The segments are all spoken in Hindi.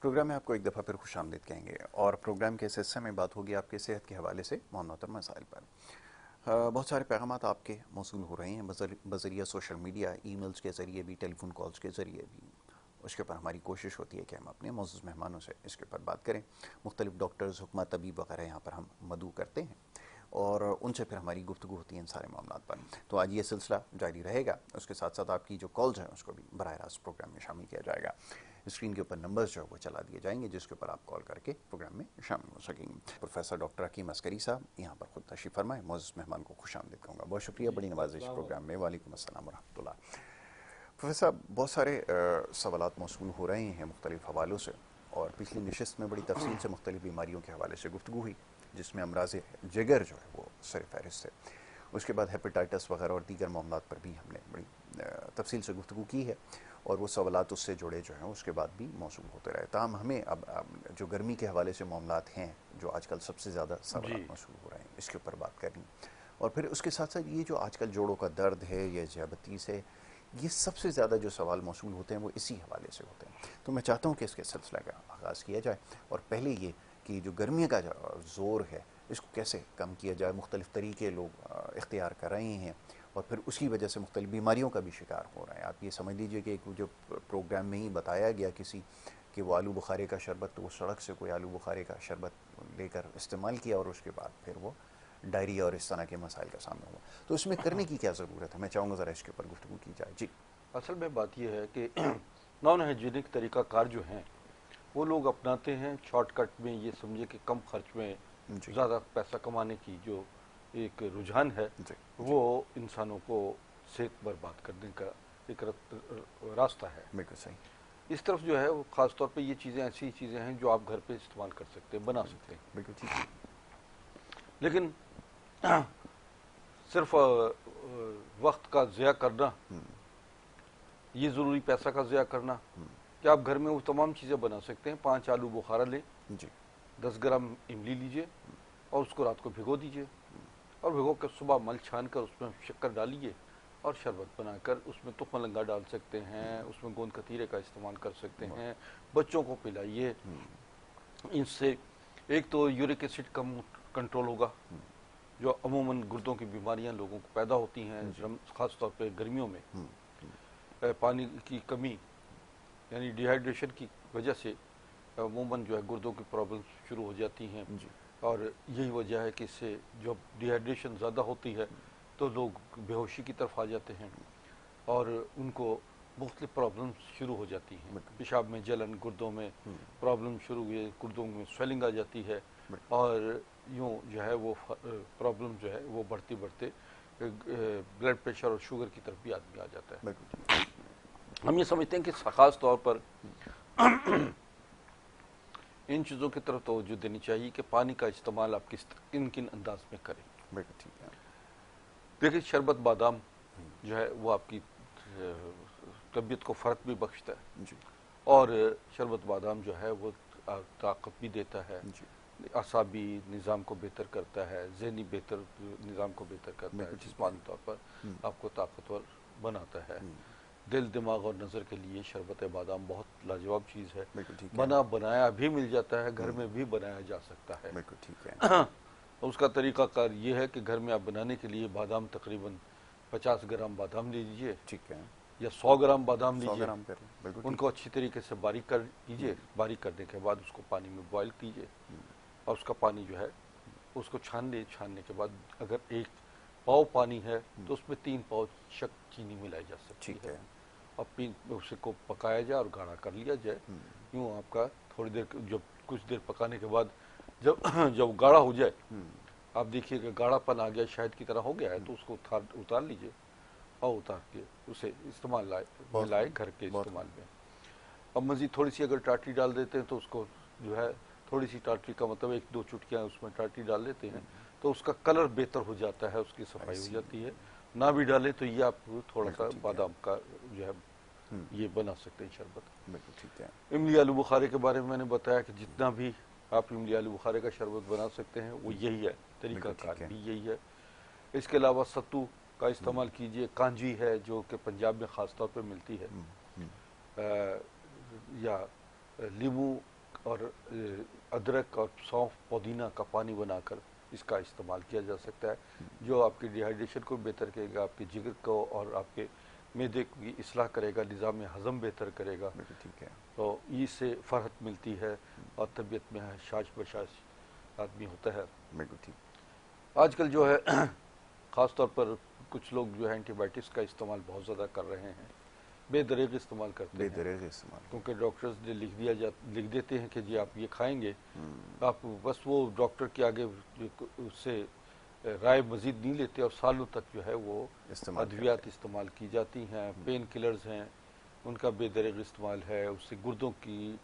प्रोग्राम में आपको एक दफ़ा फिर खुशामदीद कहेंगे और प्रोग्राम के इस हिस्से में बात होगी आपके सेहत के हवाले से मोहतर मसाइल पर। बहुत सारे पैगामात आपके मौसूल हो रहे हैं बज़रिया सोशल मीडिया, ईमेल्स के ज़रिए भी, टेलीफोन कॉल्स के ज़रिए भी। उसके ऊपर हमारी कोशिश होती है कि हम अपने मौजूद मेहमानों से इसके ऊपर बात करें। मुख्तलिफ डॉक्टर्स, हुक्मा, तबीब वगैरह यहाँ पर हम मदऊ करते हैं और उनसे फिर हमारी गुफ्तगू होती है इन सारे मामलों पर। तो आज ये सिलसिला जारी रहेगा। उसके साथ साथ आपकी जो कॉल्स हैं उसको भी बराह रास्त प्रोग्राम में शामिल किया जाएगा। स्क्रीन के ऊपर नंबर्स जो है वो चला दिए जाएंगे जिसके ऊपर आप कॉल करके प्रोग्राम में शामिल हो सकेंगे। प्रोफेसर डॉक्टर हकीम अस्करी साहब यहाँ पर खुद तशरीफ़ फरमाए। मौजूद मेहमान को खुशामदीद कहूँगा। बहुत शुक्रिया, बड़ी नवाजिश प्रोग्राम में। वालेकुम अस्सलाम व रहमतुल्लाह। प्रोफेसर साहब, बहुत सारे सवालात मौसूल हो रहे हैं मुख्तलिफ हवालों से और पिछली नशिस्त में बड़ी तफसील से मुख्तलिफ बीमारियों के हवाले से गुफ्तगू हुई जिसमें अमराज़ जिगर जो है वो सर फहरिस्त है। उसके बाद हेपेटाइटिस वगैरह और दीगर मामलात पर भी हमने बड़ी तफसील से गुफ्तगू की है और वो सवालात उससे जुड़े जो हैं उसके बाद भी मौसूल होते रहे। ताहम हमें अब जो गर्मी के हवाले से मामलात हैं जो आजकल सबसे ज़्यादा सवालात मौसूल हो रहे हैं, इसके ऊपर बात करनी। और फिर उसके साथ साथ ये जो आजकल जोड़ों का दर्द है या ज़ियाबतीस है, ये सबसे ज़्यादा जो सवाल मौसूल होते हैं वो इसी हवाले से होते हैं। तो मैं चाहता हूँ कि इसके सिलसिले का आगाज़ किया जाए और पहले ये कि जो गर्मी का जो ज़ोर है इसको कैसे कम किया जाए। मुख्तलिफ़ तरीके लोग इख्तियार कर रहे हैं और फिर उसकी वजह से मुख्तलिफ़ बीमारियों का भी शिकार हो रहे हैं। आप ये समझ लीजिए कि एक जो प्रोग्राम में ही बताया गया किसी कि वो आलू बुखारे का शरबत, तो वो सड़क से कोई आलू बुखारे का शरबत लेकर इस्तेमाल किया और उसके बाद फिर वो डायरिया और इस तरह के मसाइल का सामना हुआ। तो इसमें करने की क्या ज़रूरत है? मैं चाहूँगा ज़रा इसके ऊपर गुफ्तगू की जाए। जी। असल में बात यह है कि नॉन हाइजीनिक तरीक़ाकार जो हैं वो लोग अपनाते हैं शॉर्टकट में, ये समझे कि कम खर्च में ज़्यादा पैसा कमाने की जो एक रुझान है वो इंसानों को सेहत बर्बाद करने का एक रास्ता है। बिल्कुल सही। इस तरफ जो है वो ख़ास तौर पे ये चीज़ें ऐसी चीज़ें हैं जो आप घर पे इस्तेमाल कर सकते हैं, बना सकते हैं। बिल्कुल ठीक है। लेकिन सिर्फ वक्त का ज़िया करना, ये ज़रूरी पैसा का ज़िया करना, कि आप घर में वो तमाम चीज़ें बना सकते हैं। 5 आलू बुखारा लें जी, 10 ग्राम इमली लीजिए और उसको रात को भिगो दीजिए और भिगो कर सुबह मल छान कर उसमें शक्कर डालिए और शरबत बनाकर उसमें तुखमलंगा डाल सकते हैं, उसमें गोंद कतीरे का इस्तेमाल कर सकते हैं, बच्चों को पिलाइए। इससे एक तो यूरिक एसिड कम कंट्रोल होगा, जो अमूमन गुर्दों की बीमारियां लोगों को पैदा होती हैं ख़ास तौर पे गर्मियों में। पानी की कमी यानी डिहाइड्रेशन की वजह से अमूमन जो है गुर्दों की प्रॉब्लम शुरू हो जाती हैं और यही वजह है कि इससे जब डिहाइड्रेशन ज़्यादा होती है तो लोग बेहोशी की तरफ आ जाते हैं और उनको मुख्तलिफ प्रॉब्लम शुरू हो जाती हैं। पेशाब में जलन, गुर्दों में प्रॉब्लम शुरू हुई, गुर्दों में स्वेलिंग आ जाती है और यूँ जो है वो प्रॉब्लम जो है वो बढ़ते बढ़ते ब्लड प्रेशर और शुगर की तरफ भी आदमी आ जाता है। हम ये समझते हैं कि ख़ास तौर पर इन चीज़ों की तरफ तवज्जो देनी चाहिए कि पानी का इस्तेमाल आप किन किन अंदाज में करें। बिल्कुल ठीक है। देखिए, शरबत बादाम जो है वो आपकी तबीयत को फ़र्क भी बख्शता है जी। और शरबत बादाम जो है वो ताकत भी देता है, असाबी निज़ाम को बेहतर करता है, ज़हनी बेहतर निज़ाम को बेहतर करता है, जिस्मानी तौर पर आपको ताकतवर बनाता है। दिल, दिमाग और नज़र के लिए शरबत बादाम बहुत लाजवाब चीज़ है। बना बनाया भी मिल जाता है, घर में भी बनाया जा सकता है। बिल्कुल ठीक है। उसका तरीक़ाकार ये है कि घर में आप बनाने के लिए बादाम तकरीबन 50 ग्राम बादाम ले लीजिए, ठीक है, या 100 ग्राम बादाम लीजिए, बिल्कुल उनको अच्छी तरीके से बारीक कर लीजिए। बारीक करने के बाद उसको पानी में बॉयल कीजिए और उसका पानी जो है उसको छानने के बाद अगर 1 पाव पानी है तो उसमें 3 पाव चीनी मिलाई जा सकती है और उसे को पकाया जाए और गाढ़ा कर लिया जाए। यूँ आपका थोड़ी देर, जब कुछ देर पकाने के बाद जब गाढ़ा हो जाए, आप देखिए कि गाढ़ापन आ गया, शहद की तरह हो गया है, तो उसको उतार लीजिए और उतार के उसे इस्तेमाल लाए घर के इस्तेमाल में। अब मज़ीद थोड़ी सी अगर टाटरी डाल देते हैं तो उसको जो है थोड़ी सी टाटरी का मतलब 1-2 चुटकियाँ उसमें टाटरी डाल देते हैं तो उसका कलर बेहतर हो जाता है, उसकी सफाई हो जाती है। ना भी डालें तो ये आप थोड़ा सा बादाम का जो है ये बना सकते हैं शरबत। बिल्कुल ठीक है। इमली आलू बुखारे के बारे में मैंने बताया कि जितना भी आप इमली आलू बुखारे का शरबत बना सकते हैं वो यही है, तरीक़ाकार भी यही है। इसके अलावा सत्तू का इस्तेमाल कीजिए, कांजी है जो कि पंजाब में ख़ास तौर पर मिलती है, या लीमू और अदरक और सौंफ पुदीना का पानी बनाकर इसका इस्तेमाल किया जा सकता है, जो आपकी डिहाइड्रेशन को बेहतर करेगा, आपके जिगर को और आपके मैदे की इस्लाह करेगा, निज़ाम हज़म बेहतर करेगा। बिल्कुल ठीक है। तो इससे फ़र्हत मिलती है और तबीयत में शाश बशाश आदमी होता है। बिल्कुल ठीक। आजकल जो है ख़ास तौर पर कुछ लोग जो है एंटीबायोटिक्स का इस्तेमाल बहुत ज़्यादा कर रहे हैं, बेदरेग इस्तेमाल करते हैं, बेदरेज इस्तेमाल। क्योंकि डॉक्टर्स ने लिख देते हैं कि जी आप ये खाएंगे, आप बस वो डॉक्टर के आगे उससे राय मज़ीद नहीं लेते और सालों तक जो है वो इस्तेमाल अद्वियात इस्तेमाल की जाती हैं, पेन किलर्स हैं, उनका बेदरेग इस्तेमाल है, उससे गुर्दों की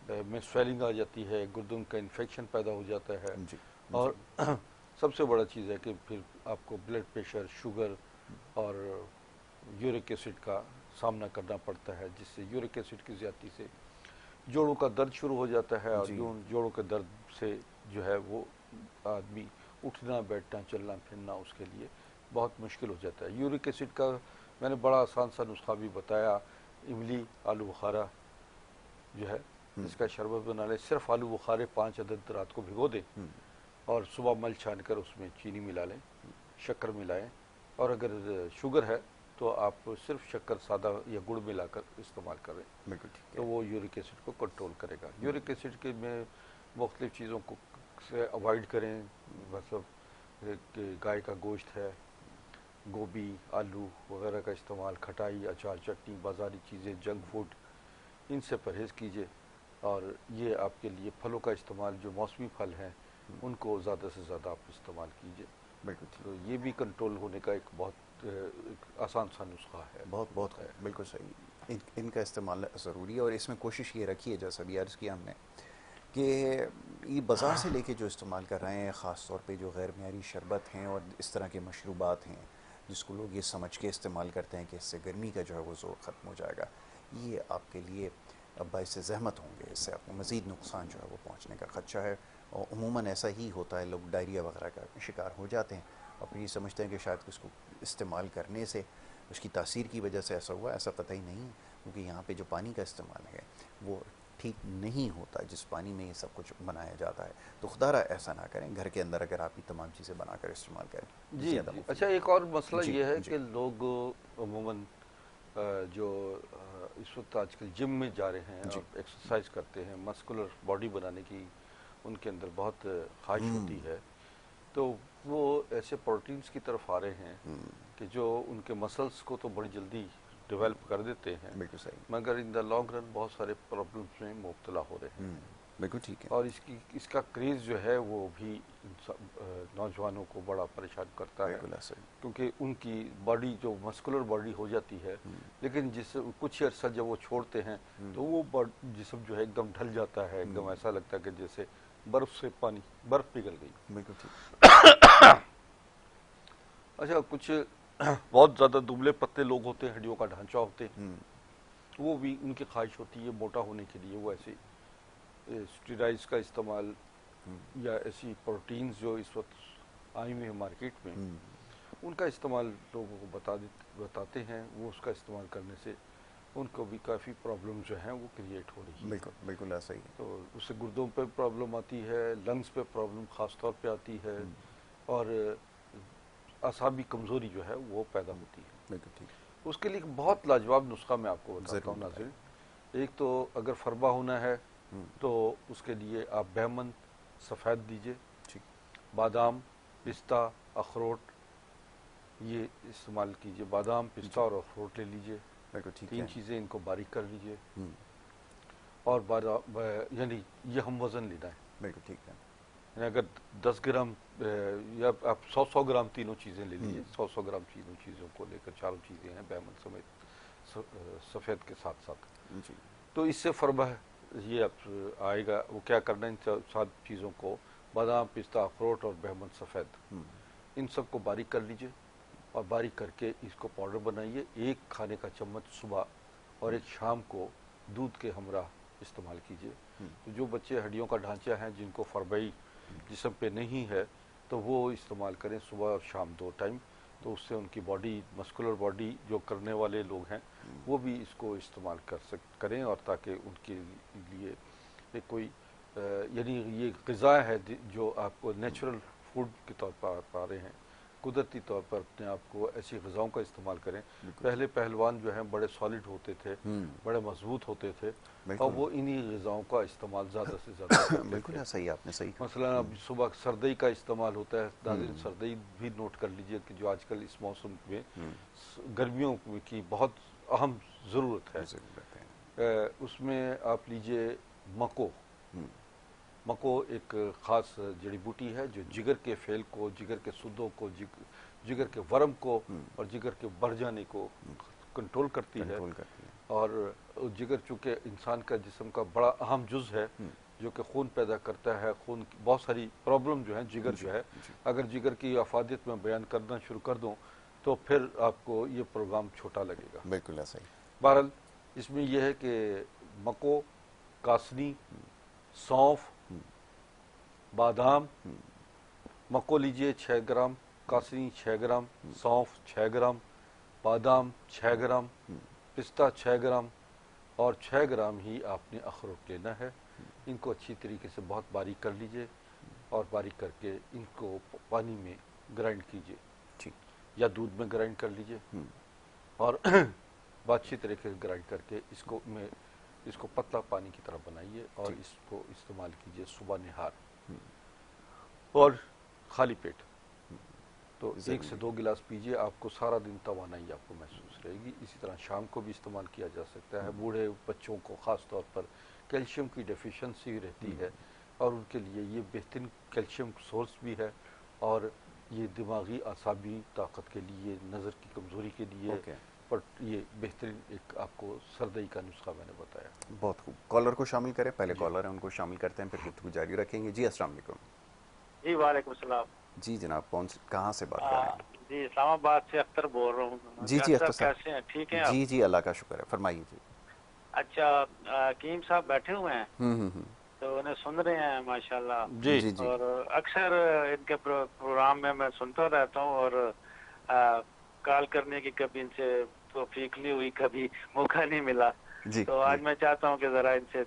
में स्वेलिंग आ जाती है, गुर्दों का इन्फेक्शन पैदा हो जाता है। जी और जी। सबसे बड़ा चीज़ है कि फिर आपको ब्लड प्रेशर, शुगर और यूरिक एसिड का सामना करना पड़ता है, जिससे यूरिक एसिड की ज़्यादती से जोड़ों का दर्द शुरू हो जाता है और जी जोड़ों के दर्द से जो है वो आदमी उठना बैठना चलना फिरना उसके लिए बहुत मुश्किल हो जाता है। यूरिक एसिड का मैंने बड़ा आसान सा नुस्खा भी बताया, इमली आलू बुखारा जो है इसका शरबत बना लें। सिर्फ आलू बुखारे 5 अदद रात को भिगो दें और सुबह मल छान कर उसमें चीनी मिला लें, शक्कर मिलाएं, और अगर शुगर है तो आप सिर्फ शक्कर सादा या गुड़ मिलाकर इस्तेमाल करें, बिल्कुल ठीक तो है। वो यूरिक एसिड को कंट्रोल करेगा। यूरिक एसिड के में मुख्तलिफ़ चीज़ों को से अवॉइड करें, मतलब कि गाय का गोश्त है, गोभी, आलू वगैरह का इस्तेमाल, खटाई, अचार, चटनी, बाज़ारी चीज़ें, जंक फूड, इनसे परहेज़ कीजिए। और ये आपके लिए फलों का इस्तेमाल, जो मौसमी फल हैं उनको ज़्यादा से ज़्यादा आप इस्तेमाल कीजिए। बिल्कुल ठीक। तो ये भी कंट्रोल होने का एक बहुत एक आसान सा नुस्खा है। बहुत बहुत होता है। खूब, बिल्कुल सही। इनका इस्तेमाल ज़रूरी है और इसमें कोशिश ये रखी है, जैसा भी अर्ज़ किया हमने, कि ये बाज़ार से लेके जो इस्तेमाल कर रहे हैं, ख़ास तौर पे जो गैर मियारी शरबत हैं और इस तरह के मशरूबात हैं जिसको लोग ये समझ के इस्तेमाल करते हैं कि इससे गर्मी का जो है वो ज़ोर ख़त्म हो जाएगा, ये आपके लिए बाइस ज़हमत होंगे। इससे आपको मज़ीद नुकसान जो है वो पहुँचने का ख़दशा है। और उमूमन ऐसा ही होता है, लोग डायरिया वगैरह का शिकार हो जाते हैं और फिर ये समझते हैं कि शायद इसको इस्तेमाल करने से उसकी तासीर की वजह से ऐसा हुआ। ऐसा कतई नहीं है, क्योंकि यहाँ पे जो पानी का इस्तेमाल है वो ठीक नहीं होता जिस पानी में ये सब कुछ बनाया जाता है। तो खुदारा ऐसा ना करें, घर के अंदर अगर आप ये तमाम चीज़ें बनाकर इस्तेमाल करें जी ज़्यादा जी। मुफीद अच्छा, एक और मसला है। जी ये है जी कि लोग अमूमन जो इस वक्त आजकल जिम में जा रहे हैं जी। और एक्सरसाइज करते हैं, मस्कुलर बॉडी बनाने की उनके अंदर बहुत ख्वाहिश होती है, तो वो ऐसे प्रोटीन्स की तरफ आ रहे हैं कि जो उनके मसल्स को तो बड़ी जल्दी डेवलप कर देते हैं, बिल्कुल सही। मगर इन द लॉन्ग रन बहुत सारे प्रॉब्लम्स में मुब्तला हो रहे हैं। बिल्कुल ठीक है। और इसका क्रेज़ जो है वो भी नौजवानों को बड़ा परेशान करता है, बिल्कुल सही। क्योंकि उनकी बॉडी जो मस्कुलर बॉडी हो जाती है, लेकिन जिस कुछ अर्सा जब वो छोड़ते हैं तो वो जिस्म जो है एकदम ढल जाता है, एकदम ऐसा लगता है कि जैसे बर्फ से पानी, बर्फ पिघल गई। बिल्कुल ठीक। अच्छा, कुछ बहुत ज़्यादा दुबले पतले लोग होते हैं, हड्डियों का ढांचा होते हैं, वो भी उनकी ख्वाहिश होती है मोटा होने के लिए, वो ऐसे स्टेरॉइड्स का इस्तेमाल या ऐसी प्रोटीन्स जो इस वक्त आई हुई है मार्केट में, उनका इस्तेमाल लोगों को बताते हैं। वो उसका इस्तेमाल करने से उनको भी काफ़ी प्रॉब्लम जो हैं वो क्रिएट हो रही है। बिल्कुल बिल्कुल ऐसा ही है। तो उससे गुर्दों पे प्रॉब्लम आती है, लंग्स पे प्रॉब्लम ख़ास तौर पे आती है, और असाबी कमज़ोरी जो है वो पैदा होती है। बिल्कुल ठीक। उसके लिए एक बहुत लाजवाब नुस्खा मैं आपको बताता ज़रूर हूँ बताइए। नाज़रीन। एक तो अगर फरबा होना है तो उसके लिए आप बहमन सफ़ेद दीजिए, ठीक। बादाम, पिस्ता, अखरोट, ये इस्तेमाल कीजिए। बादाम, पिस्ता जी और अखरोट ले लीजिए, बिल्कुल ठीक तीन है। चीज़ें, इनको बारीक कर लीजिए। और बादाम यानी ये हम वज़न लेना है, बिल्कुल ठीक है। यानी अगर 10 ग्राम या आप 100 ग्राम तीनों चीज़ें ले लीजिए, 100 ग्राम तीनों चीज़ों को लेकर, चारों चीज़ें हैं बहमन समेत सफ़ेद के साथ साथ, जी तो इससे फरबा ये अब आएगा। वो क्या करना है, इन सात चीज़ों को, बादाम, पिस्ता, अखरोट और बहमन सफ़ेद, इन सब को बारीक कर लीजिए और बारीक करके इसको पाउडर बनाइए। एक खाने का चम्मच सुबह और एक शाम को दूध के हमरा इस्तेमाल कीजिए। तो जो बच्चे हड्डियों का ढांचा है, जिनको फरबई जिस्म पे नहीं है, तो वो इस्तेमाल करें सुबह और शाम 2 टाइम। तो उससे उनकी बॉडी, मस्कुलर बॉडी जो करने वाले लोग हैं वो भी इसको इस्तेमाल करें, और ताकि उनके लिए एक कोई यानी ये ग़िज़ा है जो आपको नेचुरल फूड के तौर पर पा रहे हैं, कुदरती तौर पर अपने आप को ऐसी ग़िज़ाओं का इस्तेमाल करें। पहले पहलवान जो हैं बड़े सॉलिड होते थे, बड़े मजबूत होते थे, और वो इन्हीं ग़िज़ाओं का इस्तेमाल ज़्यादा से ज़्यादा करते बिल्कुल थे। सही, आपने सही कहा। मसलन अब सुबह सरदई का इस्तेमाल होता है। नाज़रीन, सरदई भी नोट कर लीजिए कि जो आजकल इस मौसम में गर्मियों की बहुत अहम ज़रूरत है। उसमें आप लीजिए मको। मको एक ख़ास जड़ी बूटी है जो जिगर के फेल को, जिगर के सुद्धों को, जिगर के वर्म को और जिगर के बढ़ जाने को कंट्रोल करती है। और जिगर चूँकि इंसान का जिस्म का बड़ा अहम जुज़ है जो कि खून पैदा करता है, खून की बहुत सारी प्रॉब्लम जो है जिगर जो है, अगर जिगर की अफादियत में बयान करना शुरू कर दूँ तो फिर आपको ये प्रोग्राम छोटा लगेगा। बिल्कुल सही। बहरहाल इसमें यह है कि मको, कासनी, सौंफ, बादाम, मको लीजिए 6 ग्राम, कासनी 6 ग्राम, सौंफ 6 ग्राम, बादाम 6 ग्राम, पिस्ता 6 ग्राम और 6 ग्राम ही आपने अखरोट लेना है। इनको अच्छी तरीके से बहुत बारीक कर लीजिए और बारीक करके इनको पानी में ग्राइंड कीजिए, ठीक, या दूध में ग्राइंड कर लीजिए और अच्छी तरीके से ग्राइंड करके इसको पतला पानी की तरह बनाइए और इसको इस्तेमाल कीजिए सुबह निहार और खाली पेट। तो 1 से 2 गिलास पीजिए, आपको सारा दिन तवानाई आपको महसूस रहेगी। इसी तरह शाम को भी इस्तेमाल किया जा सकता है। बूढ़े बच्चों को ख़ास तौर पर कैल्शियम की डेफिशिएंसी रहती है और उनके लिए ये बेहतरीन कैल्शियम सोर्स भी है और ये दिमागी आसाबी ताकत के लिए, नज़र की कमज़ोरी के लिए, पर ये बेहतरीन एक आपको सरदई का नुस्खा मैंने बताया। बहुत खूब। कॉलर को शामिल करें, पहले कॉलर है उनको शामिल करते हैं, फिर गुफ्तगू जारी रखेंगे। जी अस्सलाम वालेकुम। जी वालेकुम सलाम। जी जनाब, कहाँ से बात कर रहे हैं? जी इस्लामाबाद से अख्तर बोल रहा हूँ। जी जी अख्तर साहब, कैसे हैं? ठीक हैं आप? जी जी अल्लाह का शुक्र है, फरमाइए जी। अच्छा, कीम साहब बैठे हुए हैं तो उन्हें सुन रहे हैं माशाल्लाह। जी जी जी। और अक्सर इनके प्रोग्राम में मैं सुनता रहता हूँ और कॉल करने की कभी इनसे तौफीक नहीं हुई, कभी मौका नहीं मिला। जी, तो आज मैं चाहता हूँ कि ज़रा इनसे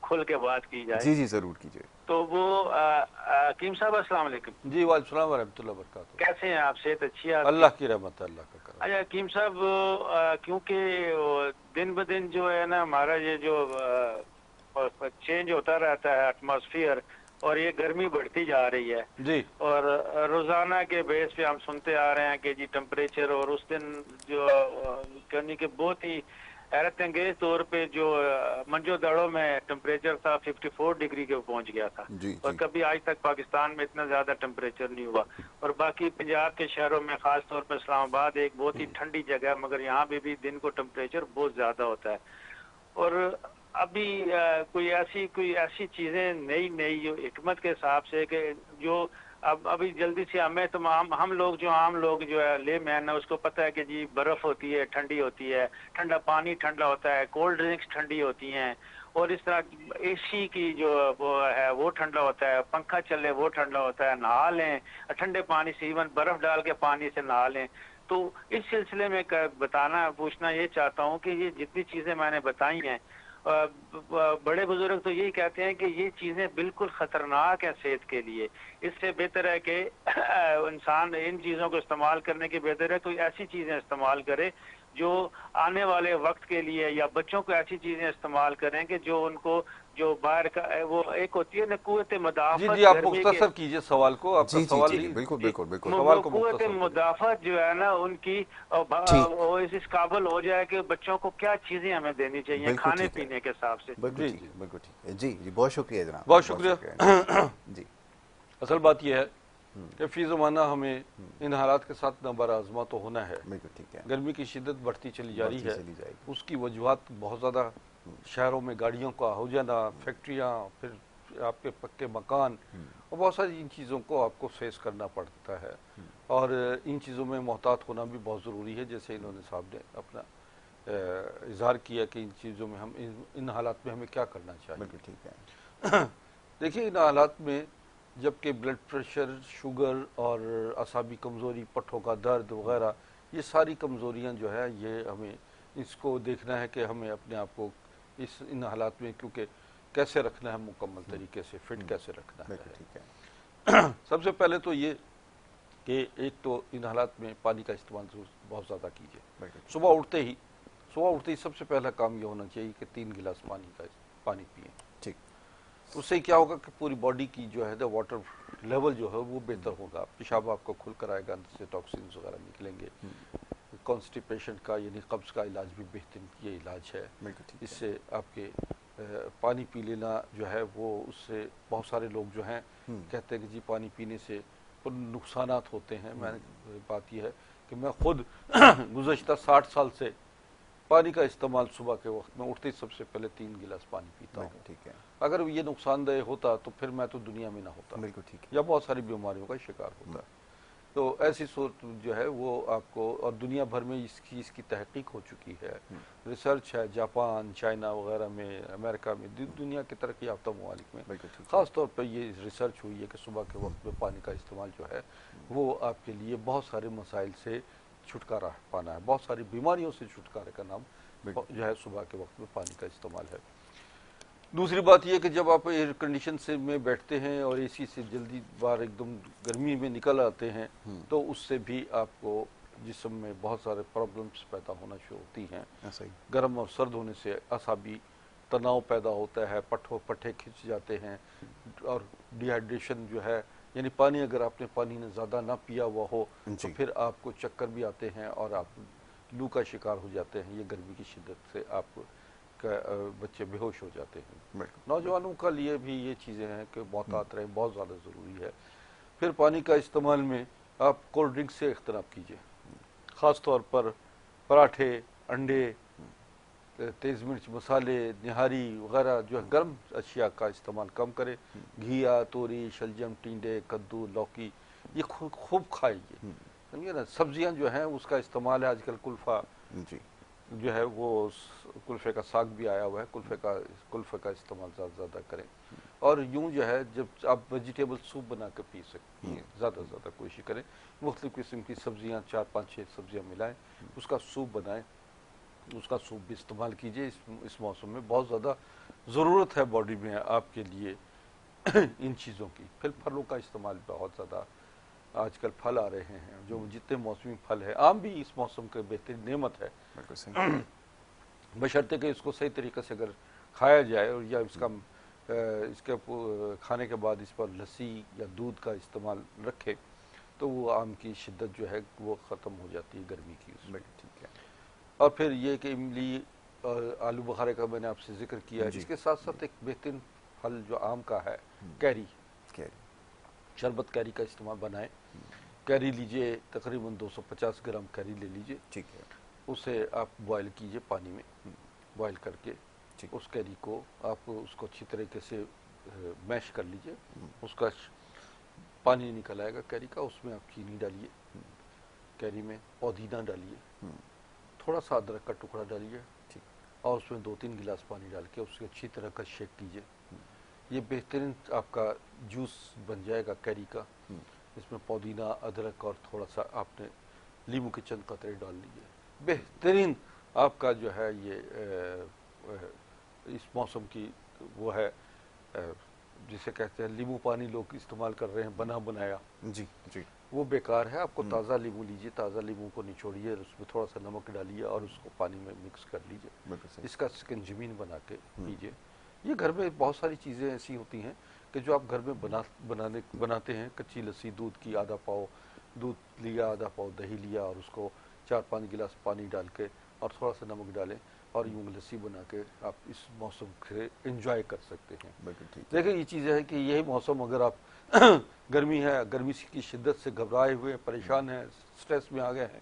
खुल के बात की जाए। जी जी ज़रूर कीजिए। तो वो कीम साहब अस्सलाम वालेकुम। जी वालेकुम सलाम व रहमतुल्लाहि व बरकातहू। कैसे हैं आप? सेहत अच्छी है आपकी? अल्लाह की रहमत है, अल्लाह का करम। अच्छा कीम साहब, क्योंकि दिन ब दिन जो है ना हमारा ये जो चेंज होता रहता है एटमॉस्फेयर, और ये गर्मी बढ़ती जा रही है जी, और रोजाना के बेस पे हम सुनते आ रहे हैं कि जी टेम्परेचर, और उस दिन जो कहने के बहुत ही हैरत अंगेज तौर पे जो मंजो दड़ों में टेम्परेचर था 54 डिग्री के पहुंच गया था। जी, और जी। कभी आज तक पाकिस्तान में इतना ज्यादा टेम्परेचर नहीं हुआ। और बाकी पंजाब के शहरों में, खास तौर पर इस्लामाबाद एक बहुत ही ठंडी जगह है, मगर यहाँ पे भी दिन को टेम्परेचर बहुत ज्यादा होता है। और अभी कोई ऐसी चीजें नई जो हिकमत के हिसाब से कि जो अब अभी जल्दी से हमें तो हम लोग जो आम लोग जो है ले मैन है, उसको पता है कि जी बर्फ होती है, ठंडी होती है, ठंडा पानी ठंडा होता है, कोल्ड ड्रिंक्स ठंडी होती हैं, और इस तरह एसी की जो वो है वो ठंडा होता है, पंखा चले वो ठंडा होता है, नहा लें ठंडे पानी से, इवन बर्फ डाल के पानी से नहा लें। तो इस सिलसिले में पूछना ये चाहता हूँ कि ये जितनी चीजें मैंने बताई हैं, बड़े बुजुर्ग तो यही कहते हैं कि ये चीजें बिल्कुल खतरनाक है सेहत के लिए। इससे बेहतर है कि इंसान इन चीजों को इस्तेमाल करने के बेहतर है कोई ऐसी चीजें इस्तेमाल करे जो आने वाले वक्त के लिए, या बच्चों को ऐसी चीजें इस्तेमाल करें कि जो उनको जो बाहर का वो एक होती है ना कुव्वत मुदाफत। जी जी, आप मुख्तसर कीजिए सवाल को, आपका सवाल जी, बिल्कुल बिल्कुल बिल्कुल। सवाल को कुव्वत मुदाफत जो है ना उनकी वो इस काबिल हो जाए कि बच्चों को क्या चीजें हमें देनी चाहिए खाने पीने के हिसाब से। बिल्कुल ठीक, बिल्कुल ठीक है। जी जी, बहुत शुक्रिया जनाब, बहुत शुक्रिया। जी। असल बात यह है कि फी ज़माना हमें इन हालात के साथ नबर आजमा तो होना है। बिल्कुल ठीक है। गर्मी की शिद्दत बढ़ती चली जा रही है, जाएगी। उसकी वजूहात बहुत ज़्यादा, शहरों में गाड़ियों का हो जाना, फैक्ट्रियाँ, फिर आपके पक्के मकान और बहुत सारी इन चीज़ों को आपको फेस करना पड़ता है और इन चीज़ों में मोहतात होना भी बहुत ज़रूरी है। जैसे इन्होंने साहब ने अपना इजहार किया कि इन चीज़ों में हम इन हालात में हमें क्या करना चाहिए। बिल्कुल ठीक है। देखिए, इन हालात में जबकि ब्लड प्रेशर, शुगर और असाबी कमज़ोरी, पट्ठों का दर्द वगैरह, ये सारी कमज़ोरियाँ जो है ये हमें इसको देखना है कि हमें अपने आप को इन हालात में, क्योंकि कैसे रखना है मुकम्मल तरीके से, फिट कैसे रखना है। ठीक है। सबसे पहले तो ये कि एक तो इन हालात में पानी का इस्तेमाल बहुत ज़्यादा कीजिए। सुबह उठते ही सबसे पहला काम ये होना चाहिए कि 3 गिलास पानी पिए। ठीक। उससे क्या होगा कि पूरी बॉडी की जो है वाटर लेवल जो है वो बेहतर होगा, पेशाब आपको खुल कर आएगा, अंदर से टॉक्सिन्स वगैरह निकलेंगे। कॉन्स्टिपेशन का यानी कब्ज़ का इलाज भी बेहतरीन ये इलाज है। इससे आपके पानी पी लेना जो है वो, उससे बहुत सारे लोग जो हैं कहते हैं कि जी पानी पीने से नुकसानात होते हैं। मैंने बात यह है कि मैं खुद गुज़श्ता 60 साल से पानी का इस्तेमाल सुबह के वक्त में उठते ही सबसे पहले 3 गिलास पानी पीता हूँ। ठीक है। अगर ये नुकसानदेह होता तो फिर मैं तो दुनिया में ना होता। बिल्कुल ठीक है। या बहुत सारी बीमारियों का शिकार होता। तो ऐसी सोच जो है वो आपको, और दुनिया भर में इसकी तहकीक हो चुकी है, रिसर्च है जापान, चाइना वगैरह में, अमेरिका में, दुनिया के तरक्की याफ्ता ममालिक में ख़ास तौर पर ये रिसर्च हुई है कि सुबह के वक्त में पानी का इस्तेमाल जो है वो आपके लिए बहुत सारे मसाइल से छुटकारा पाना है, बहुत सारी बीमारियों से छुटकारे का नाम जो है सुबह के वक्त में पानी का इस्तेमाल है। दूसरी बात यह कि जब आप एयर कंडीशन से में बैठते हैं और एसी से जल्दी बाहर एकदम गर्मी में निकल आते हैं तो उससे भी आपको जिस्म में बहुत सारे प्रॉब्लम्स पैदा होना शुरू होती हैं। ऐसा ही गर्म और सर्द होने से असाबी तनाव पैदा होता है, पट्टे खिंच जाते हैं, और डिहाइड्रेशन जो है यानी पानी, अगर आपने पानी ने ज़्यादा ना पिया हुआ हो तो फिर आपको चक्कर भी आते हैं और आप लू का शिकार हो जाते हैं। ये गर्मी की शिद्दत से आप बच्चे बेहोश हो जाते हैं। नौजवानों का लिए भी ये चीज़ें हैं कि मोहतात रहें, बहुत ज़्यादा ज़रूरी है। फिर पानी का इस्तेमाल में आप कोल्ड ड्रिंक से इख्तनाब कीजिए, ख़ास तौर पर पराठे, अंडे, तेज़ मिर्च मसाले, निहारी वगैरह जो है गर्म अशिया का इस्तेमाल कम करें। घिया, तोरी, शलजम, टिंडे, कद्दू, लौकी ये खूब खाइए, समझिए ना। सब्जियां जो हैं उसका इस्तेमाल है आजकल, कुल्फ़ा जो है वो कुल्फ़े का साग भी आया हुआ है, कुल्फ़े का इस्तेमाल ज़्यादा करें। और यूँ जो है जब आप वेजिटेबल सूप बना कर पी सकते हैं, ज़्यादा से ज़्यादा कोशिश करें, मुख्तलिफ़ किस्म की सब्जियाँ 4-5-6 सब्जियाँ मिलाएं, उसका सूप बनाएं, उसका सूप भी इस्तेमाल कीजिए। इस मौसम में बहुत ज़्यादा ज़रूरत है बॉडी में आपके लिए इन चीज़ों की। फिर फलों का इस्तेमाल बहुत ज़्यादा, आजकल फल आ रहे हैं, जो जितने मौसमी फल है, आम भी इस मौसम के बेहतरीन नेमत है, बशर्ते कि इसको सही तरीके से अगर खाया जाए और या इसके खाने के बाद इस पर लस्सी या दूध का इस्तेमाल रखे तो वो आम की शिद्दत जो है वो ख़त्म हो जाती है गर्मी की उसमें। ठीक है। और फिर ये कि इमली और आलू बुखारे का मैंने आपसे जिक्र किया है, इसके साथ साथ एक बेहतरीन फल जो आम का है, कैरी, शरबत कैरी का इस्तेमाल बनाएं। कैरी लीजिए, तकरीबन 250 ग्राम कैरी ले लीजिए। ठीक है। उसे आप बॉयल कीजिए पानी में, बॉयल करके उस कैरी को आप उसको अच्छी तरीके से मैश कर लीजिए, उसका पानी निकल आएगा कैरी का, उसमें आप चीनी डालिए, कैरी में पुदीना डालिए, थोड़ा सा अदरक का टुकड़ा डालिए, और उसमें 2-3 गिलास पानी डाल के उससे अच्छी तरह का शेक कीजिए। ये बेहतरीन आपका जूस बन जाएगा कैरी का। इसमें पुदीना, अदरक और थोड़ा सा आपने नींबू के चंद कतरे डाल लीजिए, बेहतरीन आपका जो है ये इस मौसम की वो है, जिसे कहते हैं नींबू पानी लोग इस्तेमाल कर रहे हैं बना बनाया, जी, वो बेकार है। आपको ताज़ा नींबू लीजिए, ताज़ा नींबू को निचोड़िए, उसमें थोड़ा सा नमक डालिए और उसको पानी में मिक्स कर लीजिए, इसका स्कंजीमीन बना के पीजिए। ये घर में बहुत सारी चीज़ें ऐसी होती हैं कि जो आप घर में बनाते हैं। कच्ची लस्सी, दूध की आधा पाव दूध लिया, आधा पाव दही लिया और उसको 4-5 गिलास पानी डाल के और थोड़ा सा नमक डालें और यूँ लस्सी बना के आप इस मौसम से एंजॉय कर सकते हैं। देखिए ये चीज़ है कि यही मौसम अगर आप गर्मी है, गर्मी की शिद्दत से घबराए हुए, परेशान हैं, स्ट्रेस में आ गए हैं,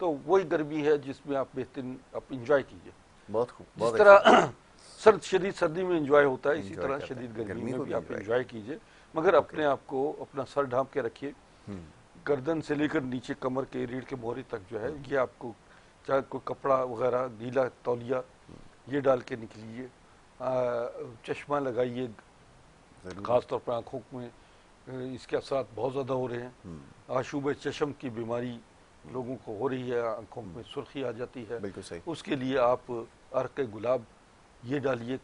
तो वही गर्मी है जिसमें आप बेहतरीन आप इंजॉय कीजिए। बहुत खूब। जिस तरह शदीद सर्दी में इंजॉय होता है, इसी तरह शदीद गर्मी में भी आप इंजॉय कीजिए, मगर अपने आप को अपना सर ढांप के रखिए, गर्दन से लेकर नीचे कमर के रीढ़ के मोहरी तक जो है ये आपको, चाहे कोई कपड़ा वगैरह गीला तौलिया ये डाल के निकलिए, चश्मा लगाइए, ख़ास तौर पर आँखों में इसके असरात बहुत ज़्यादा हो रहे हैं। आशूब चश्म की बीमारी लोगों को हो रही है, आँखों में सुर्खी आ जाती है, उसके लिए आप अर्क गुलाब ये डालिए,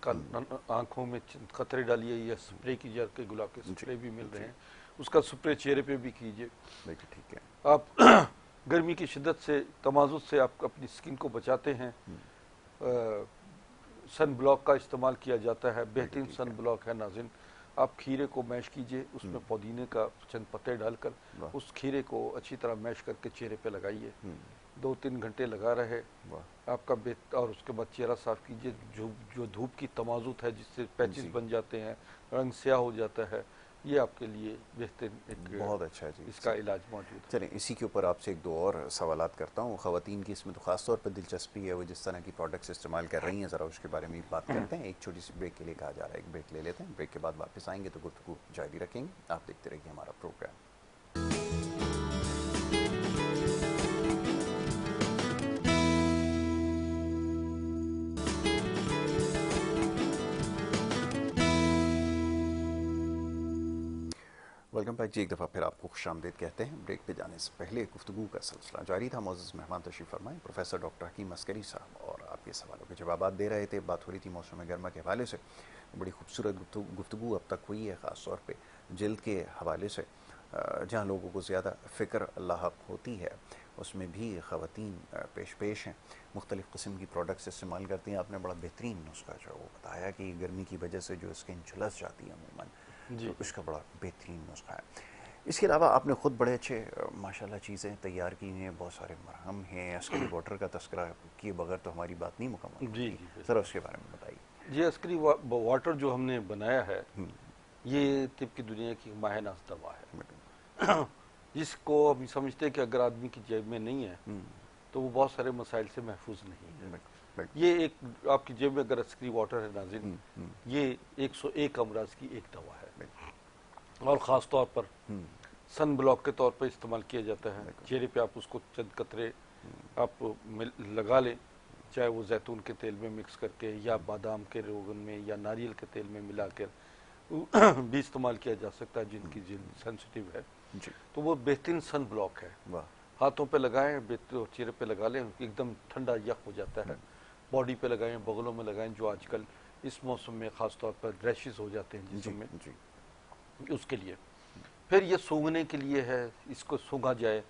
आंखों में कतरे डालिए, या स्प्रे कीजिए, के गुलाब के स्प्रे भी मिल रहे हैं, उसका स्प्रे चेहरे पे भी कीजिए। बिल्कुल ठीक है। आप गर्मी की शिद्दत से, तमाजुद से आप अपनी स्किन को बचाते हैं। सन ब्लॉक का इस्तेमाल किया जाता है, बेहतरीन सन ब्लॉक है नाज़रीन। आप खीरे को मैश कीजिए, उसमें पुदीने का चंद पत्ते डालकर उस खीरे को अच्छी तरह मैश करके चेहरे पे लगाइए, 2-3 घंटे लगा रहे आपका और उसके बाद चेहरा साफ कीजिए। जो धूप की तमाजुत है जिससे पैचेस बन जाते हैं, रंग स्याह हो जाता है, ये आपके लिए बेहतरीन एक बहुत अच्छा जी, इसका इलाज मौजूद है। चलें इसी के ऊपर आपसे एक दो और सवालात करता हूँ। ख़वातीन की इसमें तो ख़ास तौर पर दिलचस्पी है, वो जिस तरह की प्रोडक्ट्स इस्तेमाल कर रही हैं, ज़रा उसके बारे में बात करते हैं। एक छोटी सी ब्रेक के लिए कहा जा रहा है, एक ब्रेक ले लेते हैं, ब्रेक के बाद वापस आएंगे तो गुफ्तगू जारी रखेंगे। आप देखते रहिए हमारा प्रोग्राम। वेलकम बैक जी, एक दफ़ा फिर आपको खुशामदीद कहते हैं। ब्रेक पे जाने से पहले गुफ्तगू का सिलसिला जारी था। मोअज़्ज़ज़ मेहमान तशरीफ़ फरमाएं प्रोफेसर डॉक्टर हकीम अस्करी साहब, और आपके सवालों के जवाब दे रहे थे। बात हो रही थी मौसम गर्मा के हवाले से। बड़ी खूबसूरत गुफ्तगू अब तक हुई है, ख़ास तौर पर जल्द के हवाले से, जहाँ लोगों को ज़्यादा फ़िक्र लाहक होती है, उसमें भी ख़वातीन पेश हैं, मुख्तलिफ़ किस्म की प्रोडक्ट्स इस्तेमाल करती हैं। आपने बड़ा बेहतरीन नुस्खा जो वो बताया कि गर्मी की वजह से जो स्किन झुलस जाती है अमूमन, तो इसका बड़ा बेहतरीन नुस्खा है। इसके अलावा आपने ख़ुद बड़े अच्छे माशाल्लाह चीज़ें तैयार की हैं, बहुत सारे मरहम हैं। अस्करी वाटर का तस्करा किए बगैर तो हमारी बात नहीं मुकम्मल जी होती। जी सर उसके बारे में बताइए। जी, अस्करी वाटर जो हमने बनाया है, ये तिब की दुनिया की माहिनास दवा है, जिसको हम समझते हैं कि अगर आदमी की जेब में नहीं है तो वो बहुत सारे मसाइल से महफूज नहीं है। ये एक आपकी जेब में अगर अस्करी वाटर है नाज़रीन, ये 101 अमराज की एक दवा है, और ख़ास तौर पर सन ब्लॉक के तौर पर इस्तेमाल किया जाता है। चेहरे पे आप उसको चंद कतरे आप लगा लें, चाहे वो जैतून के तेल में मिक्स करके, या बादाम के रोगन में, या नारियल के तेल में मिलाकर भी इस्तेमाल किया जा सकता है जिनकी जल्द सेंसिटिव है। तो वो बेहतरीन सन ब्लॉक है। हाथों पे लगाएं, चेहरे पे लगा लें, एकदम ठंडा यख हो जाता है। बॉडी पे लगाएं, बगलों में लगाएं, जो आजकल इस मौसम में ख़ास तौर पर रैशेस हो जाते हैं जिसम में, उसके लिए। फिर ये सूंघने के लिए है, इसको सूंघा जाए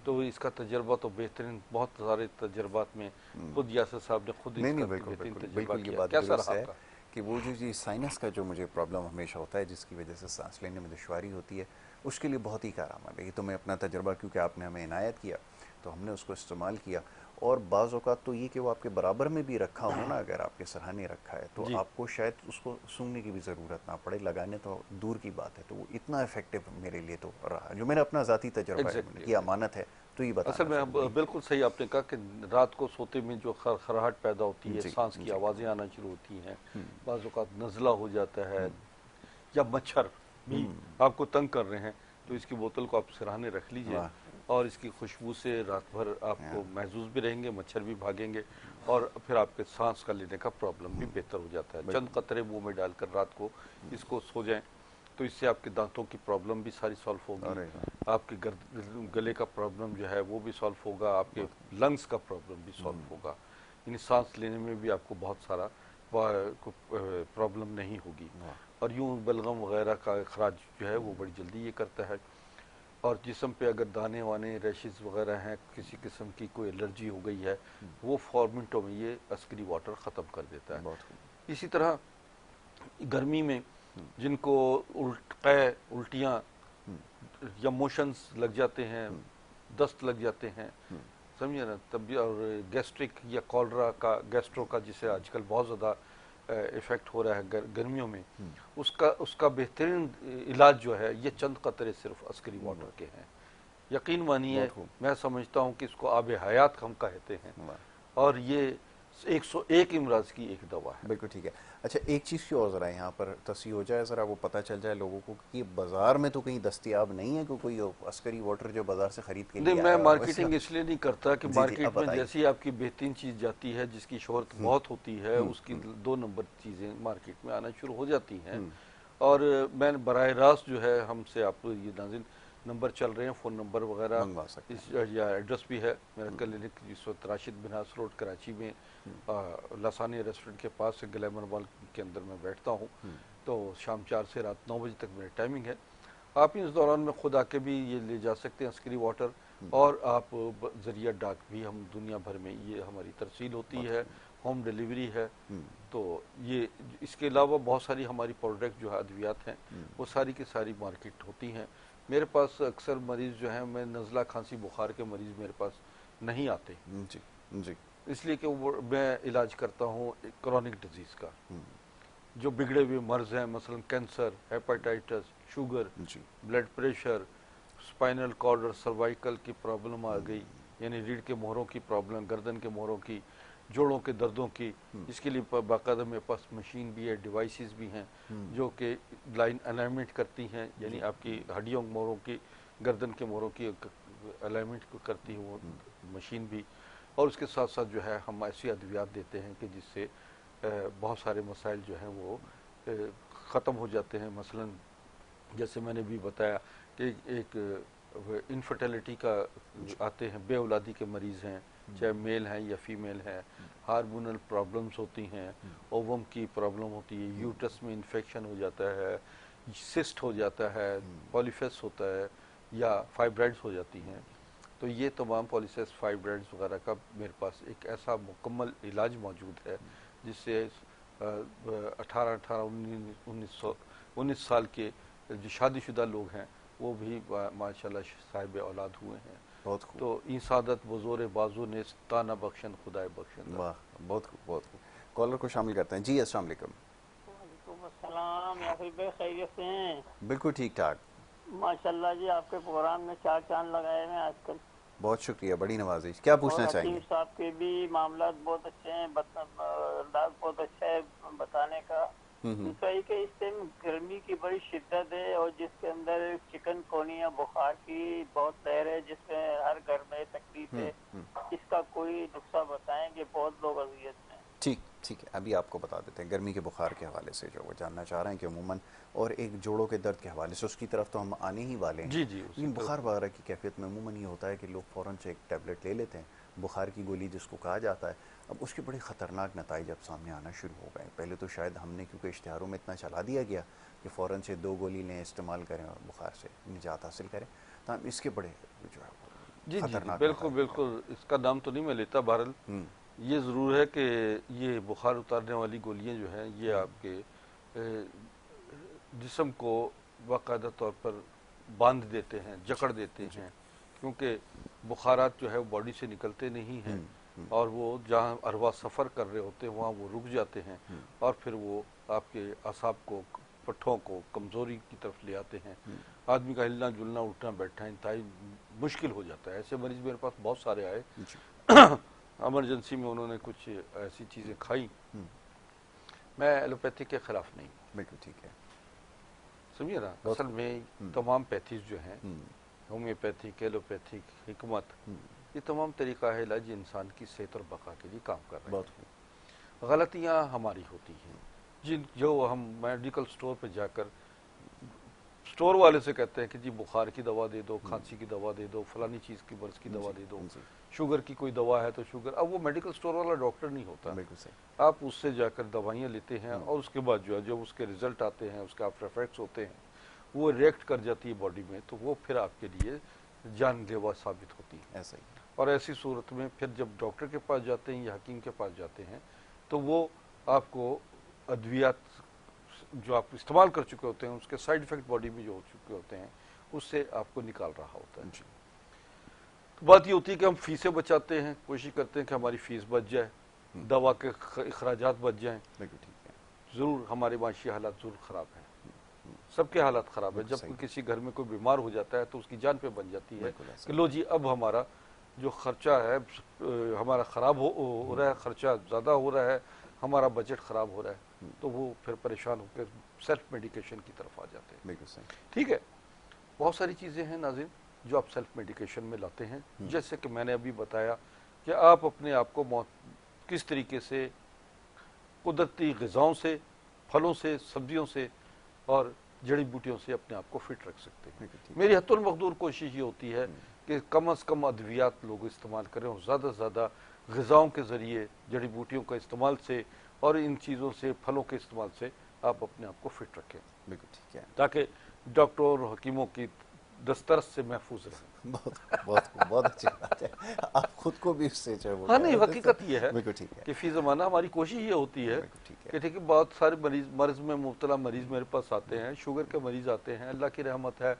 तो इसका तजर्बा तो बेहतरीन, बहुत सारे तजर्बात में खुद यासर साहब ने खुद इसका बेहतरीन तजर्बा किया। कैसा रहा आपका? कि वो जो साइनस का जो मुझे प्रॉब्लम हमेशा होता है, जिसकी वजह से सांस लेने में दुश्वारी होती है, उसके लिए बहुत ही कारआमद है। ये तो मैं अपना तजर्बा, क्योंकि आपने हमें इनायत किया तो हमने उसको इस्तेमाल किया। और बाज़ औक़ात तो ये कि वो आपके बराबर में भी रखा हो ना, अगर आपके सराहने रखा है, तो आपको शायद उसको सूंघने की भी ज़रूरत ना पड़े, लगाने तो दूर की बात है। तो वो इतना इफेक्टिव मेरे लिए तो रहा, जो मैंने अपना ज़ाती तजर्बा की अमानत है। तो ये बता, असल में बिल्कुल सही आपने कहा कि रात को सोते में जो खरखराहट पैदा होती है, सांस की आवाज़ें आना शुरू होती हैं, बाज़ औक़ात नज़ला हो जाता है, या मच्छर भी आपको तंग कर रहे हैं, तो इसकी बोतल को आप सिरहाने रख लीजिए, और इसकी खुशबू से रात भर आपको महसूस भी रहेंगे, मच्छर भी भागेंगे, और फिर आपके सांस का लेने का प्रॉब्लम भी बेहतर हो जाता है। चंद कतरे मुंह में डालकर रात को इसको सो जाएं, तो इससे आपके दांतों की प्रॉब्लम भी सारी सॉल्व होगी, आपके गले का प्रॉब्लम जो है वो भी सॉल्व होगा, आपके लंग्स का प्रॉब्लम भी सॉल्व होगा, यानी सांस लेने में भी आपको बहुत सारा प्रॉब्लम नहीं होगी। और यूँ बलगम वगैरह का अखराज जो है वो बड़ी जल्दी ये करता है। और जिस्म पे अगर दाने वाने, रैशेस वगैरह हैं, किसी किस्म की कोई एलर्जी हो गई है, वो 4 मिनटों में ये अस्करी वाटर ख़त्म कर देता है। इसी तरह गर्मी में जिनको उल्टियाँ या मोशंस लग जाते हैं, दस्त लग जाते हैं, समझिए ना, तब और गैस्ट्रिक या कॉलरा का, गैस्ट्रो का, जिसे आजकल बहुत ज़्यादा इफ़ेक्ट हो रहा है गर्मियों में, उसका बेहतरीन इलाज जो है, ये चंद कतरे सिर्फ अस्करी वाटर के हैं। यकीन मानिए, मैं समझता हूँ कि इसको आब हयात हम कहते हैं, और ये 101 इमराज की एक दवा है। बिल्कुल ठीक है। अच्छा, एक चीज़ की और ज़रा यहाँ पर तस्वीर हो जाए, ज़रा वो पता चल जाए लोगों को कि बाज़ार में तो कहीं दस्तयाब नहीं है कि कोई अस्करी वाटर जो बाज़ार से ख़रीद के लिए नहीं, मैं मार्केटिंग इसलिए नहीं करता कि मार्केट में जैसी आपकी बेहतरीन चीज़ जाती है, जिसकी शोहरत बहुत होती है, उसकी 2 नंबर चीज़ें मार्केट में आना शुरू हो जाती हैं। और मैं बराह रास्त जो है हमसे आप ये नाज़रीन नंबर चल रहे हैं, फ़ोन नंबर वगैरह मंगवा सकते इस या एड्रेस भी है मेरा क्लिनिक इस वक्त राशिद बिनास रोड कराची में लासानी रेस्टोरेंट के पास से ग्लैमर मॉल के अंदर मैं बैठता हूँ। तो शाम 4 से रात 9 बजे तक मेरी टाइमिंग है। आप इस दौरान में खुद आके भी ये ले जा सकते हैं अस्करी वाटर, और आप ज़रिया डाक भी हम दुनिया भर में ये हमारी तरसील होती है, होम डिलीवरी है। तो ये इसके अलावा बहुत सारी हमारी प्रोडक्ट जो है अद्वियात हैं वो सारी की सारी मार्केट होती हैं। मेरे पास अक्सर मरीज़ जो हैं, मैं नज़ला खांसी बुखार के मरीज़ मेरे पास नहीं आते जी जी, इसलिए कि मैं इलाज करता हूँ क्रॉनिक डिजीज़ का, जो बिगड़े हुए मर्ज हैं, मसलन cancer, hepatitis, sugar, blood pressure, spinal cord और सर्वाइकल की प्रॉब्लम आ गई, यानी रीढ़ के मोहरों की प्रॉब्लम, गर्दन के मोहरों की, जोड़ों के दर्दों की, इसके लिए बाकायदा मेरे पास मशीन भी है, डिवाइसेस भी हैं जो कि लाइन अलाइनमेंट करती हैं, यानी आपकी हड्डियों मोहरों की, गर्दन के मोहरों की अलाइनमेंट करती है वो मशीन भी। और उसके साथ साथ जो है हम ऐसी अद्वियात देते हैं कि जिससे बहुत सारे मसाइल जो हैं वो ख़त्म हो जाते हैं। मसलन जैसे मैंने भी बताया कि एक इनफर्टिलिटी का आते हैं, बेऔलादी के मरीज़ हैं, चाहे मेल हैं या फीमेल हैं, हार्मोनल प्रॉब्लम्स होती हैं, ओवम की प्रॉब्लम होती है, यूट्रस में इन्फेक्शन हो जाता है, सिस्ट हो जाता है, पॉलीफेस होता है या फाइब्राइड्स हो जाती हैं। तो ये तमाम पॉलीसेस फाइब्राइड्स वगैरह का मेरे पास एक ऐसा मुकम्मल इलाज मौजूद है जिससे 19 साल के जो शादीशुदा लोग हैं वो भी माशाल्लाह साहिब औलाद हुए हैं। बहुत खूब। तो ई सादत बज़ोर बाजू ने ताना बख्शन खुदाए बख्शन। वाह, बहुत खूब, बहुत खूब। कॉलर को शामिल करते हैं। जी अस्सलाम वालेकुम। अस्सलाम, खैरियत से हैं? बिल्कुल ठीक ठाक। माशाल्लाह जी, आपके प्रोग्राम में 4 चांद लगाए हैं आजकल। बहुत शुक्रिया, बड़ी नवाजिश। क्या पूछना और चाहेंगे? हकीम साहब के भी मामला बहुत अच्छे हैं, अंदाज बहुत अच्छा है बताने का। दूसरा ये कि इस टाइम गर्मी की बड़ी शिद्दत है और जिसके अंदर चिकन कोनिया बुखार की बहुत लहर है, जिसमें हर घर में तकलीफ है। इसका कोई नुस्खा बताएंगे, बहुत लोग अजियत में। ठीक ठीक है, अभी आपको बता देते हैं। गर्मी के बुखार के हवाले से जो वो जानना चाह रहे हैं कि अमूमन, और एक जोड़ों के दर्द के हवाले से उसकी तरफ तो हम आने ही वाले हैं। जी जी, लेकिन बुखार वगैरह की कैफियत में अमूमन ये होता है कि लोग फ़ौरन से एक टैबलेट ले लेते हैं, बुखार की गोली जिसको कहा जाता है। अब उसके बड़े ख़तरनाक नताइज अब सामने आना शुरू हो गए। पहले तो शायद हमने, क्योंकि इश्तिहारों में इतना चला दिया गया कि फ़ौरन से 2 गोली लें, इस्तेमाल करें और बुखार से निजात हासिल करें, तो इसके बड़े जो है जी जी, खतरनाक बिल्कुल नताइज बिल्कुल, इसका नाम तो नहीं मैं लेता। बहरहाल ये ज़रूर है कि ये बुखार उतारने वाली गोलियां जो हैं ये आपके जिस्म को बाकायदा तौर पर बांध देते हैं, जकड़ देते हैं, क्योंकि बुखारात जो है वो बॉडी से निकलते नहीं हैं और वो जहाँ अरवा सफ़र कर रहे होते हैं वहाँ वो रुक जाते हैं और फिर वो आपके असाब को, पट्ठों को कमज़ोरी की तरफ ले आते हैं। आदमी का हिलना जुलना उठना बैठना इंतहाई मुश्किल हो जाता है। ऐसे मरीज़ मेरे पास बहुत सारे आए इमरजेंसी में, उन्होंने कुछ ऐसी चीज़ें खाई। मैं एलोपैथी के ख़िलाफ़ नहीं। बिल्कुल ठीक है, समझिए ना, असल में तमाम पैथीज जो हैं, होम्योपैथिक, एलोपैथिक, हिकमत, ये तमाम तरीक़ा है इलाज इंसान की सेहत और बका के लिए काम कर रहे हैं। गलतियाँ हमारी होती हैं जो हम मेडिकल स्टोर पर जाकर स्टोर वाले से कहते हैं कि जी बुखार की दवा दे दो, खांसी की दवा दे दो, फलानी चीज़ की मर्ज़ की दवा दे दो, शुगर की कोई दवा है तो शुगर। अब वो मेडिकल स्टोर वाला डॉक्टर नहीं होता, आप उससे जाकर दवाइयाँ लेते हैं और उसके बाद जो है जब उसके रिजल्ट आते हैं, उसके आफ्टर इफेक्ट्स होते हैं, वो रिएक्ट कर जाती है बॉडी में, तो वो फिर आपके लिए जानलेवा साबित होती है। ऐसा ही। और ऐसी सूरत में फिर जब डॉक्टर के पास जाते हैं या हकीम के पास जाते हैं तो वो आपको अद्वियात जो आप इस्तेमाल कर चुके होते हैं उसके साइड इफेक्ट बॉडी में जो हो चुके होते हैं उससे आपको निकाल रहा होता है। तो बात ये होती है कि हम फीसें बचाते हैं, कोशिश करते हैं कि हमारी फीस बच जाए, दवा के अखराजात बच जाएं। ज़रूर हमारे माशी हालात ज़रूर ख़राब हैं, सबके हालात ख़राब है। जब किसी घर में कोई बीमार हो जाता है तो उसकी जान पे बन जाती है कि लो जी अब हमारा जो खर्चा है हमारा ख़राब हो रहा है, खर्चा ज़्यादा हो रहा है, हमारा बजट ख़राब हो रहा है, तो वो फिर परेशान होकर सेल्फ मेडिकेशन की तरफ आ जाते हैं। बिल्कुल सही। ठीक है, बहुत सारी चीज़ें हैं नाज़रीन जो आप सेल्फ मेडिकेशन में लाते हैं, जैसे कि मैंने अभी बताया कि आप अपने आप को किस तरीके से कुदरती ग़िज़ाओं से, फलों से, सब्जियों से और जड़ी बूटियों से अपने आप को फिट रख सकते हैं। मेरी हत्तुल मकदूर कोशिश ये होती है कि कम अज़ कम अद्वियात लोग इस्तेमाल करें और ज़्यादा से ज़्यादा ग़िज़ाओं के ज़रिए जड़ी बूटियों का इस्तेमाल से और इन चीज़ों से, फलों के इस्तेमाल से आप अपने आप को फिट रखें। बिल्कुल ठीक है, ताकि डॉक्टर और हकीमों की दस्तरस से महफूज रहें। बहुत बहुत बहुत अच्छी बात है, आप खुद को भी उससे जो है वो हाँ नहीं, हकीकत ये है बिल्कुल ठीक है, कि फी ज़माना हमारी कोशिश ये होती है बिल्कुल ठीक है, कि ठीक है, बहुत सारे मर्ज़ में मुब्तला मरीज़ मेरे पास आते हैं, शुगर के मरीज़ आते हैं, अल्लाह की रहमत है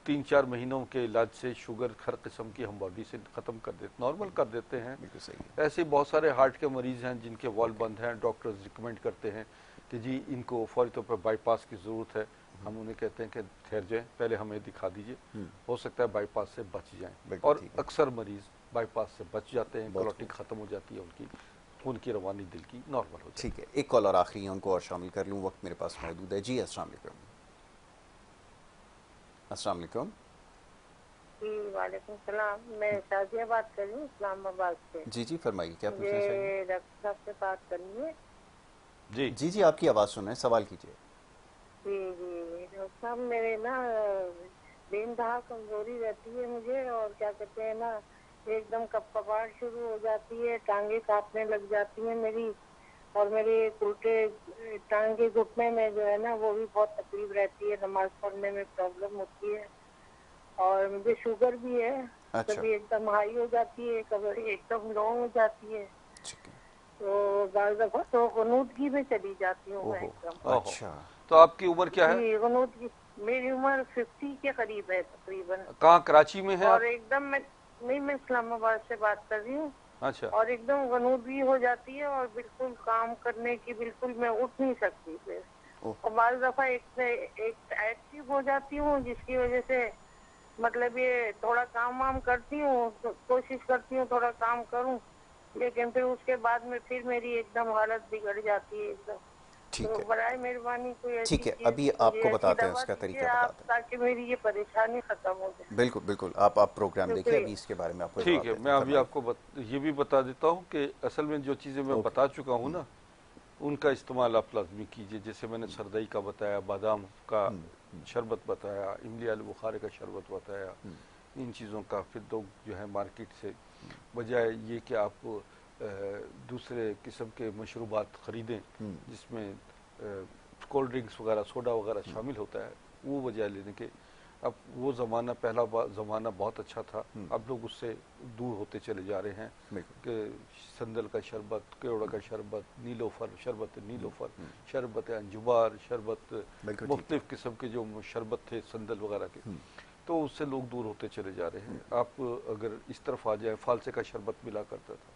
3-4 महीनों के इलाज से शुगर हर किस्म की हम बॉडी से ख़त्म कर देते, नॉर्मल कर देते हैं। बिल्कुल सही है, ऐसे बहुत सारे हार्ट के मरीज़ हैं जिनके वॉल्व बंद हैं, डॉक्टर्स रिकमेंड करते हैं कि जी इनको फौरी तौर पर बाईपास की ज़रूरत है। हम उन्हें कहते हैं कि ठहर जाएं, पहले हमें दिखा दीजिए, हो सकता है बाईपास से बच जाएं। बिल्कुल और ठीक है, अक्सर मरीज़ बाईपास से बच जाते हैं, बहुत क्लॉटिंग ख़त्म हो जाती है उनकी, खून की रवानी दिल की नॉर्मल हो जाती है। ठीक है। एक कॉल और आखिरी है, उनको और शामिल कर लूँ, वक्त मेरे पास मौजूद है। जी अस्सलाम वालेकुम। अस्सलाम वालेकुम। जी वालेकुम सलाम। मैं शाजिया बात कर रही हूँ इस्लामाबाद से। जी जी फरमाइए, क्या पूछना चाहिए? मुझे डॉक्टर साहब से बात करनी है। जी जी जी आपकी आवाज़ सुन रहे हैं, सवाल कीजिए। जी जी डॉक्टर साहब, मेरे ना बेनतहा कमजोरी रहती है मुझे, और क्या कहते हैं ना, एकदम कपकपाहट शुरू हो जाती है, टांगे कांपने लग जाती हैं मेरी, और मेरे उल्टे टांगे घुटने में जो है ना वो भी बहुत तकलीफ रहती है, नमाज पढ़ने में प्रॉब्लम होती है। और मुझे शुगर भी है, अच्छा, कभी एकदम हाई हो जाती है, कभी एकदम लो हो जाती है। ठीक है। तो बार दफा तो गनूदगी में चली जाती हूँ मैं ओहो, एकदम। ओहो, अच्छा, तो आपकी उम्र क्या है? जी गनूदगी, मेरी उम्र 50 के करीब है तकरीबन। कहाँ, कराची में है आप? और एकदम मैं इस्लामाबाद से बात कर रही हूँ। अच्छा, और एकदम गनूदगी हो जाती है, और बिल्कुल काम करने की बिल्कुल मैं उठ नहीं सकती फिर। ओह, और बार दफा एक एक्टिव हो जाती हूँ, जिसकी वजह से मतलब ये थोड़ा काम वाम करती हूँ, तो कोशिश करती हूँ थोड़ा काम करूँ, लेकिन फिर उसके बाद में फिर मेरी एकदम हालत बिगड़ जाती है एकदम। ठीक तो है, बराए मेहरबानी कोई ऐसी ठीक है। चीज, अभी मुझे आपको ऐसी बताते हैं दवा उसका दीजिए तरीका आप, बताते हैं। ताकि मेरी ये परेशानी खत्म हो जाए। बिल्कुल बिल्कुल, आप प्रोग्राम देखिए, शुक्रिया। अभी इसके बारे में आपको ठीक जवाब है। देते मैं हैं, अभी फरमाइए। आपको ये भी बता देता हूँ कि असल में जो चीज़ें मैं ओके, बता चुका हूँ ना, उनका इस्तेमाल आप लाजमी कीजिए। जैसे मैंने सरदई का बताया, बादाम का शरबत बताया, इमली आलू बुखारे का शरबत बताया, इन चीज़ों का फिर लोग जो है मार्केट से बजाय ये कि आप दूसरे किस्म के मशरूबात ख़रीदें जिसमें कोल्ड ड्रिंक्स वगैरह, सोडा वगैरह शामिल होता है, वो बजाय लेने के। अब वो ज़माना, पहला ज़माना बहुत अच्छा था, अब लोग उससे दूर होते चले जा रहे हैं बिल्कुल, कि संदल का शरबत, केवड़ा का शरबत, नीलोफर शरबत, नीलोफर शरबत, अंजुबार शरबत, बिल्कुल ठीक है, मुख्तलिफ किस्म के जो शरबत थे संदल वगैरह के, तो उससे लोग दूर होते चले जा रहे हैं। आप अगर इस तरफ आ जाए, फालसे का शरबत मिला करता था,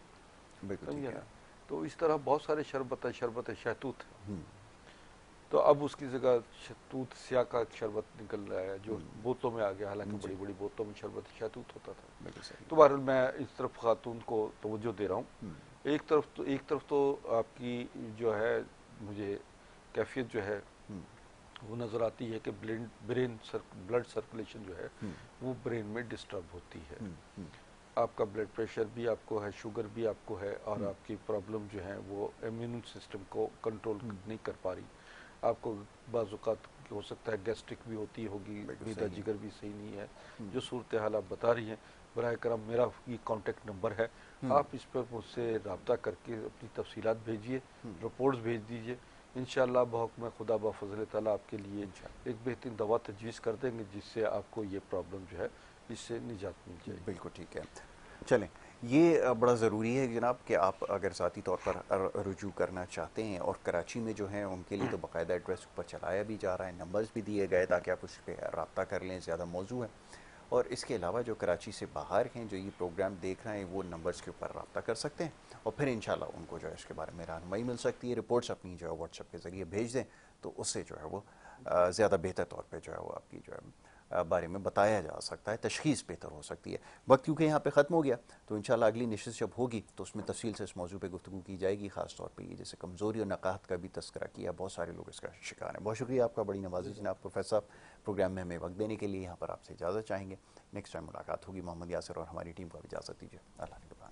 बिल्कुल ठीक समझे है। ना, तो इस तरह बहुत सारे शरबत है, शहतूत है, तो अब उसकी जगह शहतूत स्याह का शरबत निकल रहा है जो बोतलों में आ गया, हालांकि बड़ी बड़ी बोतलों में शरबत शहतूत होता था। बिल्कुल सही, तो बहरहाल मैं इस तरफ खातून को तवज्जो दे रहा हूँ। एक तरफ तो आपकी जो है मुझे कैफियत जो है वो नज़र आती है कि ब्लड सर्कुलेशन जो है वो ब्रेन में डिस्टर्ब होती है। आपका ब्लड प्रेशर भी आपको है, शुगर भी आपको है, और आपकी प्रॉब्लम जो है वो इम्यून सिस्टम को कंट्रोल नहीं कर पा रही। आपको बाज़-औक़ात हो सकता है गैस्ट्रिक भी होती होगी, मीदा जिगर भी सही नहीं है। जो सूरत हाल आप बता रही हैं, बराए करम मेरा ये कॉन्टेक्ट नंबर है, आप इस पर मुझसे रब्ता करके अपनी तफसीलात भेजिए, रिपोर्ट्स भेज दीजिए। इंशाअल्लाह बहुक्म खुदा बफ़ज़ल ताला आपके लिए एक बेहतरीन दवा तजवीज़ कर देंगे जिससे आपको ये प्रॉब्लम जो है इससे निजात मिल जाएगी। बिल्कुल ठीक है। चलें, ये बड़ा ज़रूरी है जनाब कि आप अगर ज़ाती तौर पर रुजू करना चाहते हैं, और कराची में जो है उनके लिए तो बाकायदा एड्रेस ऊपर चलाया भी जा रहा है, नंबर्स भी दिए गए ताकि आप उस पर रब्ता कर लें, ज़्यादा मौजू है। और इसके अलावा जो कराची से बाहर हैं, जो ये प्रोग्राम देख रहे हैं, वो नंबर्स के ऊपर रब्ता कर सकते हैं, और फिर इंशाल्लाह उनको जो है इसके बारे में रहनुमाई मिल सकती है। रिपोर्ट्स अपनी जो है व्हाट्सएप के ज़रिए भेज दें, तो उससे जो है वो ज़्यादा बेहतर तौर पर जो है वो आपकी जो है बारे में बताया जा सकता है, तशख़ीस बेहतर हो सकती है। वक्त क्योंकि यहाँ पे ख़त्म हो गया, तो इंशाल्लाह अगली नशिस्त जब होगी तो उसमें तफसील से इस मौजू पे गुफ्तगू की जाएगी। ख़ास तौर पे ये जैसे कमज़ोरी और नकाहत का भी तस्करा किया, बहुत सारे लोग इसका शिकार हैं। बहुत शुक्रिया आपका, बड़ी नवाजी जनाब प्रोफेसर साहब, प्रोग्राम में हमें वक्त देने के लिए। यहाँ पर आपसे इजाज़त चाहेंगे, नेक्स्ट टाइम मुलाकात होगी। मोहम्मद यासिर और हमारी टीम को भी इजाज़त दीजिए। अल्लाह।